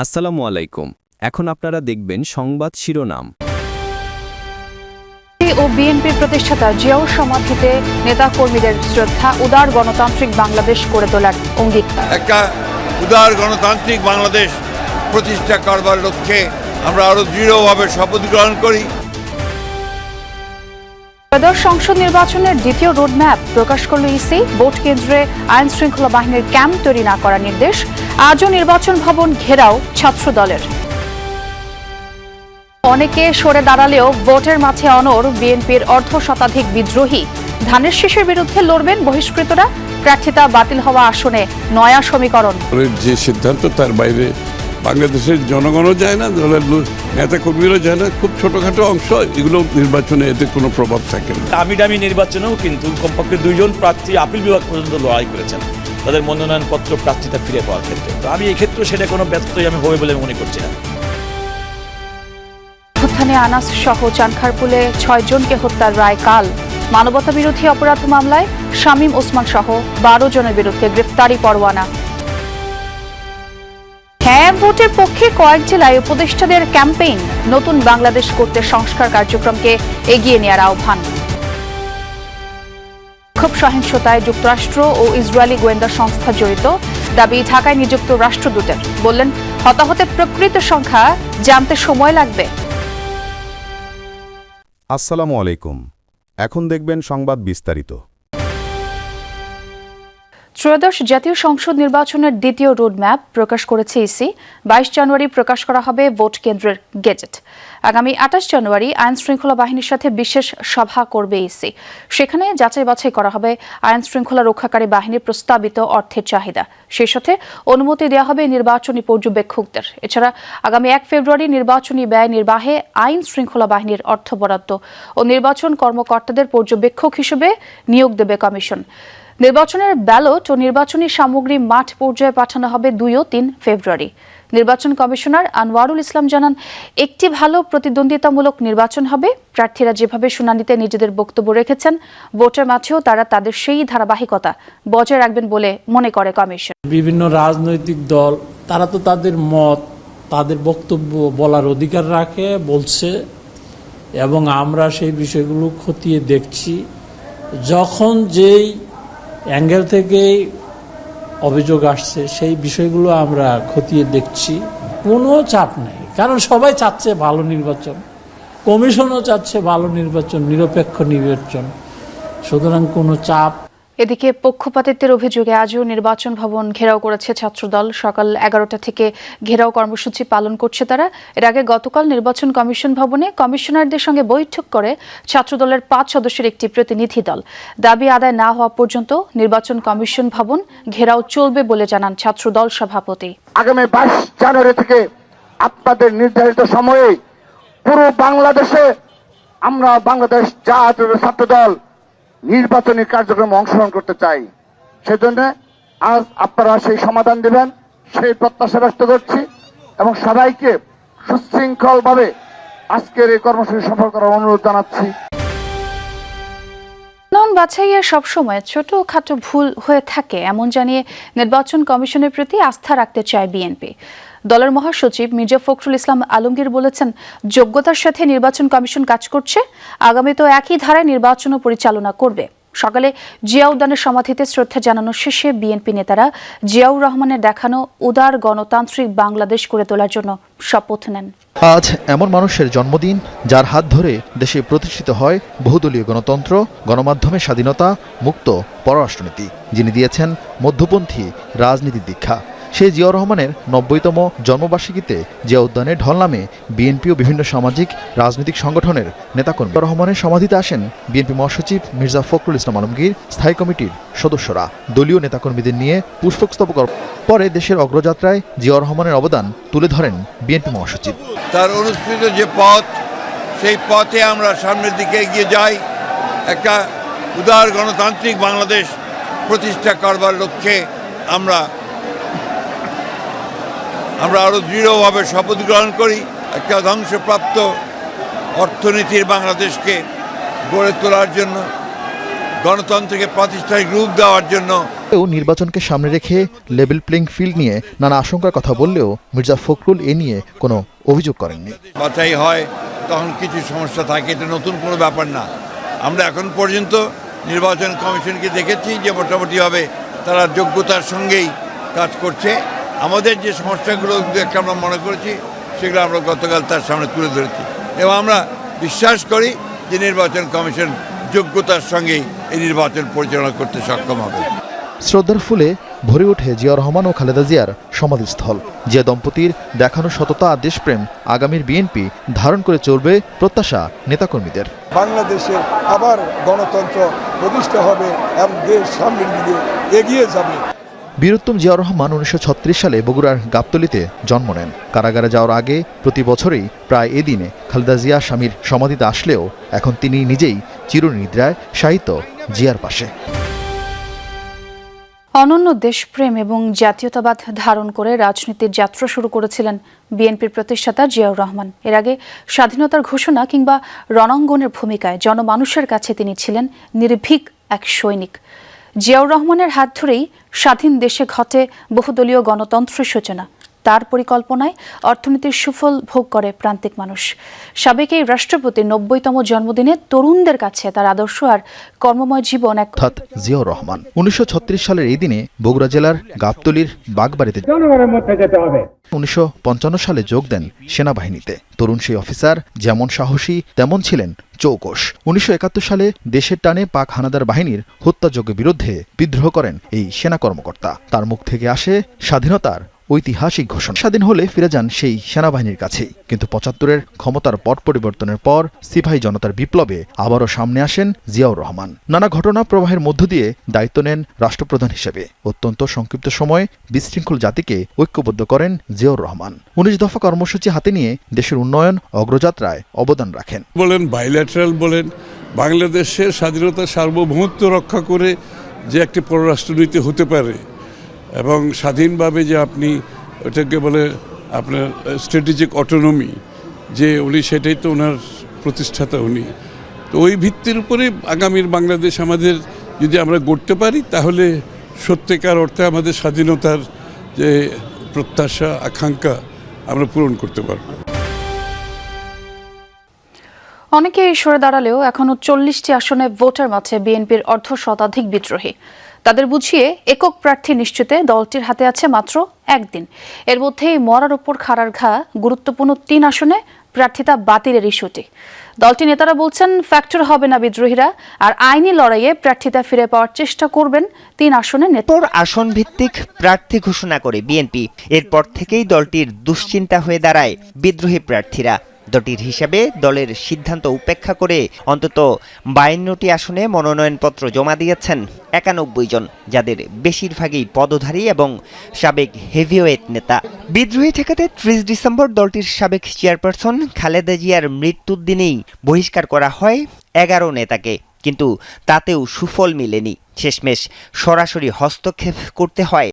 আসসালামু আলাইকুম। এখন আপনারা দেখবেন সংবাদ শিরোনাম। ও বিএনপির প্রতিষ্ঠাতা জিয়াউর সমাধিতে নেতাকর্মীদের শ্রদ্ধা, উদার গণতান্ত্রিক বাংলাদেশ গড়ে তোলার অঙ্গীকার। একটা উদার গণতান্ত্রিক বাংলাদেশ প্রতিষ্ঠা করবার লক্ষ্যে আমরা আরো দৃঢ়ভাবে শপথ গ্রহণ করি। ত্রয়োদশ সংসদ নির্বাচনের দ্বিতীয় রোডম্যাপ প্রকাশ করল ইসি। ভোট কেন্দ্রে আইন শৃঙ্খলা বাহিনীর ক্যাম্প তৈরি না করার নির্দেশ। আজও নির্বাচন ভবন ঘেরাও ছাত্র দলের। অনেকে সরে দাঁড়ালেও ভোটের মাঠে অনড় বিএনপির অর্ধশতাধিক বিদ্রোহী। ধানের শীষের বিরুদ্ধে লড়বেন বহিষ্কৃতরা। প্রার্থিতা বাতিল হওয়া আসনে নয়া সমীকরণ। যে সিদ্ধান্ত তার বাইরে বাংলাদেশের জনগণও যায় না, দলের নেতা কর্মীরা যায় না। খুব ছোটখাটো অংশ, এগুলো নির্বাচনে এতে কোনো প্রভাব থাকে না। দামি নির্বাচনেও কিন্তু কমপক্ষে 2 জন প্রার্থী আপিল বিভাগ পর্যন্ত লড়াই করেছেন তাদের মনোনয়নপত্র প্রার্থিতা ফিরে পাওয়ার ক্ষেত্রে। তো আমি এই ক্ষেত্রে সেটা কোনো ব্যত্যয় আমি হবে বলে মনে করছি না। উত্থানে আনাস সহ চানখারপুলে 6 জনকে হত্যার রায় কাল। মানবতা বিরোধী অপরাধ মামলায় শামীম ওসমান সহ 12 জনের বিরুদ্ধে গ্রেফতারি পরোয়ানা। হ্যাঁ ভোটের পক্ষে কয়েক জেলায় উপদেষ্টাদের ক্যাম্পেইন। নতুন বাংলাদেশ করতে সংস্কার কার্যক্রমকে এগিয়ে নেওয়ার আহ্বান। খুব সহিংসতায় যুক্তরাষ্ট্র ও ইসরায়েলি গোয়েন্দা সংস্থা জড়িত দাবি ঢাকায় নিযুক্ত রাষ্ট্রদূতের। বললেন, হতাহতের প্রকৃত সংখ্যা জানতে সময় লাগবে। আসসালামু আলাইকুম। এখন দেখবেন সংবাদ বিস্তারিত। ত্রয়োদশ জাতীয় সংসদ নির্বাচনের দ্বিতীয় রোডম্যাপ প্রকাশ করেছে ইসি। 22 জানুয়ারি প্রকাশ করা হবে ভোট কেন্দ্রের গেজেট। আগামী 28 জানুয়ারি আইন শৃঙ্খলা বাহিনীর সাথে বিশেষ সভা করবে ইসি। সেখানে যাচাই বাছাই করা হবে আইন শৃঙ্খলা রক্ষাকারী বাহিনীর প্রস্তাবিত অর্থের চাহিদা। সেই সাথে অনুমতি দেওয়া হবে নির্বাচনী পর্যবেক্ষকদের। এছাড়া আগামী 1 ফেব্রুয়ারি নির্বাচনী ব্যয় নির্বাহে আইন শৃঙ্খলা বাহিনীর অর্থ বরাদ্দ ও নির্বাচন কর্মকর্তাদের পর্যবেক্ষক হিসেবে নিয়োগ দেবে কমিশন। নির্বাচনের ব্যালট ও নির্বাচনী সামগ্রী মাঠ পর্যায়ে পাঠানো হবে 2 ও 3 ফেব্রুয়ারি। নির্বাচন কমিশনার আনোয়ারুল ইসলাম জানান, একটি ভালো প্রতিদ্বন্দ্বিতামূলক নির্বাচন হবে। প্রার্থীরা যেভাবে শুনানিতে নিজেদের বক্তব্য রেখেছেন, ভোটের মাঠেও তারা তাদের সেই ধারাবাহিকতা বজায় রাখবেন বলে মনে করে কমিশন। বিভিন্ন রাজনৈতিক দল তারা তো তাদের মত, তাদের বক্তব্য বলার অধিকার রাখে, বলছে, এবং আমরা সেই বিষয়গুলো খতিয়ে দেখছি। যখন যেই অ্যাঙ্গেল থেকে অভিযোগ আসছে সেই বিষয়গুলো আমরা খতিয়ে দেখছি। কোনো চাপ নেই, কারণ সবাই চাচ্ছে ভালো নির্বাচন, কমিশনও চাচ্ছে ভালো নির্বাচন, নিরপেক্ষ নির্বাচন, সুতরাং কোনো চাপ। এদিকে পক্ষপাতিত্বের অভিযোগে আজও নির্বাচন ভবন ঘেরাও করেছে ছাত্রদল। সকাল 11টা থেকে ঘেরাও কর্মসূচি পালন করছে তারা। এর আগে গতকাল নির্বাচন কমিশন ভবনে কমিশনারদের সঙ্গে বৈঠক করে ছাত্রদলের 5 সদস্যের একটি প্রতিনিধি দল। দাবি আদায় না হওয়া পর্যন্ত নির্বাচন কমিশন ভবন ঘেরাও চলবে বলে জানান ছাত্রদল সভাপতি। আগামী 22 জানুয়ারি থেকে আপনাদের নির্ধারিত সময়ে পুরো বাংলাদেশে আমরা বাংলাদেশ জাতীয় ছাত্রদল নির্বাচনী কার্যক্রমে অংশগ্রহণ করতে চাই। সেজন্য আজ আপনারা সেই সমাধান দিবেন, সেই প্রত্যাশা ব্যক্ত করছি এবং সবাইকে সুশৃঙ্খলভাবে আজকের এই কর্মসূচি সফল করার অনুরোধ জানাচ্ছি। বাছাইয়ে সবসময় ছোটখাটো ভুল হয়ে থাকে এমন জানিয়ে নির্বাচন কমিশনের প্রতি আস্থা রাখতে চায় বিএনপি। দলের মহাসচিব মির্জা ফখরুল ইসলাম আলমগীর বলেছেন, যোগ্যতার সাথে নির্বাচন কমিশন কাজ করছে। আগামীতেও একই ধারায় নির্বাচনও পরিচালনা করবে। সকালে জিয়াউদ্দানের সমাধিতে শ্রদ্ধা জানানো শেষে বিএনপি নেতারা জিয়াউর রহমানের দেখানো উদার গণতান্ত্রিক বাংলাদেশ গড়ে তোলার জন্য শপথ নেন। আজ এমন মানুষের জন্মদিন যার হাত ধরে দেশে প্রতিষ্ঠিত হয় বহুদলীয় গণতন্ত্র, গণমাধ্যমের স্বাধীনতা, মুক্ত পররাষ্ট্রনীতি, যিনি দিয়েছেন মধ্যপন্থী রাজনীতির দীক্ষা। সেই জিয়াউর রহমানের 90তম জন্মবার্ষিকীতে জিয়া উদ্যানে ঢল নামে বিএনপি ও বিভিন্ন সামাজিক রাজনৈতিক সংগঠনের নেতাকর্মী। রহমানের সমাধিতে আসেন বিএনপি মহাসচিব মির্জা ফখরুল ইসলাম আলমগীর, স্থায়ী কমিটির সদস্যরা দলীয় নেতাকর্মীদের নিয়ে পুষ্পস্তবক পরে দেশের অগ্রযাত্রায় জিয়াউর রহমানের অবদান তুলে ধরেন বিএনপি মহাসচিব। তার অনুসৃত যে পথ, সেই পথে আমরা সামনের দিকে এগিয়ে যাই। একটা উদার গণতান্ত্রিক বাংলাদেশ প্রতিষ্ঠা করবার লক্ষ্যে আমরা আরো দৃঢ়ভাবে শপথ গ্রহণ করি। একটা ধ্বংসপ্রাপ্ত অর্থনীতির বাংলাদেশকে গড়ে তোলার জন্য গণতন্ত্রকে প্রতিষ্ঠায় রূপ দেওয়ার জন্য। নির্বাচনকে সামনে রেখে লেভেল প্লেইং ফিল্ড নিয়ে নানা আশঙ্কার কথা বললেও মির্জা ফখরুল এ নিয়ে কোনো অভিযোগ করেননি। বাছাই হয় তখন কিছু সমস্যা থাকে, এটা নতুন কোনো ব্যাপার না। আমরা এখন পর্যন্ত নির্বাচন কমিশনকে দেখেছি যে মোটামুটিভাবে তারা যোগ্যতার সঙ্গেই কাজ করছে। আমাদের যে সমস্যাগুলো একটা আমরা মনে করেছি সেগুলো আমরা গতকাল তার সামনে তুলে ধরেছি এবং আমরা বিশ্বাস করি যে নির্বাচন কমিশন যোগ্যতার সঙ্গেই এই নির্বাচন পরিচালনা করতে সক্ষম হবে। শ্রদ্ধার ফুলে ভরে ওঠে জিয়াউর রহমান ও খালেদা জিয়ার সমাধিস্থল। জিয়া দম্পতির দেখানো সততা আর দেশপ্রেম আগামীর বিএনপি ধারণ করে চলবে প্রত্যাশা নেতাকর্মীদের। বাংলাদেশে আবার গণতন্ত্র প্রতিষ্ঠা হবে এবং দেশ সামনের দিকে এগিয়ে যাবে। বীরুত্তম জিয়াউর রহমান 1936 সালে বগুড়ার গাবতলীতে জন্ম নেন। কারাগারে যাওয়ার আগে প্রতি বছরই প্রায় এদিনে খালেদা জিয়া স্বামীর সমাধিতে আসলেও এখন তিনি নিজেই চিরনিদ্রায় শায়িত জিয়ার পাশে। অনন্য দেশপ্রেম এবং জাতীয়তাবাদ ধারণ করে রাজনীতির যাত্রা শুরু করেছিলেন বিএনপির প্রতিষ্ঠাতা জিয়াউর রহমান। এর আগে স্বাধীনতার ঘোষণা কিংবা রণাঙ্গনের ভূমিকায় জনমানুষের কাছে তিনি ছিলেন নির্ভীক এক সৈনিক। জিয়াউর রহমানের হাত ধরেই স্বাধীন দেশে ঘটে বহুদলীয় গণতন্ত্রের সূচনা। তার পরিকল্পনায় অর্থনীতির সুফল ভোগ করে প্রান্তিক মানুষ। সাবেক এই রাষ্ট্রপতির 90তম জন্মদিনে তরুণদের কাছে তার আদর্শ আর কর্মময় জীবন এক জিয়াউর রহমান 1936 সালের এই দিনে বগুড়া জেলার গাবতলীর বাগবাড়িতে 1955 সালে যোগ দেন সেনাবাহিনীতে। তরুণ সেই অফিসার যেমন সাহসী তেমন ছিলেন চৌকস। 1971 সালে দেশের টানে পাক হানাদার বাহিনীর হত্যাযজ্ঞের বিরুদ্ধে বিদ্রোহ করেন এই সেনা কর্মকর্তা। তার মুখ থেকে আসে স্বাধীনতার ঐতিহাসিক ঘোষণা। স্বাধীন হলে ফিরে যান সেই সেনাবাহিনীর কাছেই। কিন্তু 75-এর ক্ষমতার পট পরিবর্তনের পর সিপাহী জনতার বিপ্লবে আবারও সামনে আসেন জিয়াউর রহমান। নানা ঘটনা প্রবাহের মধ্য দিয়ে দায়িত্ব নেন রাষ্ট্রপ্রধান হিসেবে। অত্যন্ত সংক্ষিপ্ত সময়ে বিশৃঙ্খল জাতিকে ঐক্যবদ্ধ করেন জিয়াউর রহমান। 19 দফা কর্মসূচি হাতে নিয়ে দেশের উন্নয়ন অগ্রযাত্রায় অবদান রাখেন। বলেন বাইল্যাটারাল বলেন, বাংলাদেশের স্বাধীনতা সার্বভৌমত্ব রক্ষা করে যে একটি পররাষ্ট্রনীতি হতে পারে এবং স্বাধীনভাবে যে আপনি ওটাকে বলে আপনার স্ট্র্যাটেজিক অটোনমি, যে উনি সেটাই তো ওনার প্রতিষ্ঠাতা উনি। তো ওই ভিত্তির উপরে আগামীর বাংলাদেশ আমাদের যদি আমরা গড়তে পারি তাহলে সত্যিকার অর্থে আমাদের স্বাধীনতার যে প্রত্যাশা আকাঙ্ক্ষা আমরা পূরণ করতে পারব। অনেকে সরে দাঁড়ালেও এখনো 40টি আসনে ভোটার মাঠে বিএনপির অর্ধশতাধিক বিদ্রোহী। তাদের বুঝিয়ে একক প্রার্থী নিশ্চিতে দলটির হাতে আছে মাত্র একদিন। এর মধ্যেই মরার ওপর খাড়ার ঘা গুরুত্বপূর্ণ 3 আসনে প্রার্থিতা বাতিলের ইস্যুটি। দলটির নেতারা বলছেন ফ্যাক্টর হবে না বিদ্রোহীরা, আর আইনি লড়াইয়ে প্রার্থিতা ফিরে পাওয়ার চেষ্টা করবেন 3 আসনের নেতা। আসন ভিত্তিক প্রার্থী ঘোষণা করে বিএনপি। এরপর থেকেই দলটির দুশ্চিন্তা হয়ে দাঁড়ায় বিদ্রোহী প্রার্থীরা। দলটির হিসাবে দলের সিদ্ধান্ত উপেক্ষা করে অন্তত 52টি আসনে মনোনয়নপত্র জমা দিয়েছেন 91 জন, যাদের বেশিরভাগই পদধারী এবং সাবেক হেভিওয়েট নেতা। বিদ্রোহী ঠেকাতে 30 ডিসেম্বর দলটির সাবেক চেয়ারপারসন খালেদা জিয়ার মৃত্যুর দিনেই বহিষ্কার করা হয় 11 নেতাকে, কিন্তু তাতেও সুফল মেলেনি। শেষমেশ সরাসরি হস্তক্ষেপ করতে হয়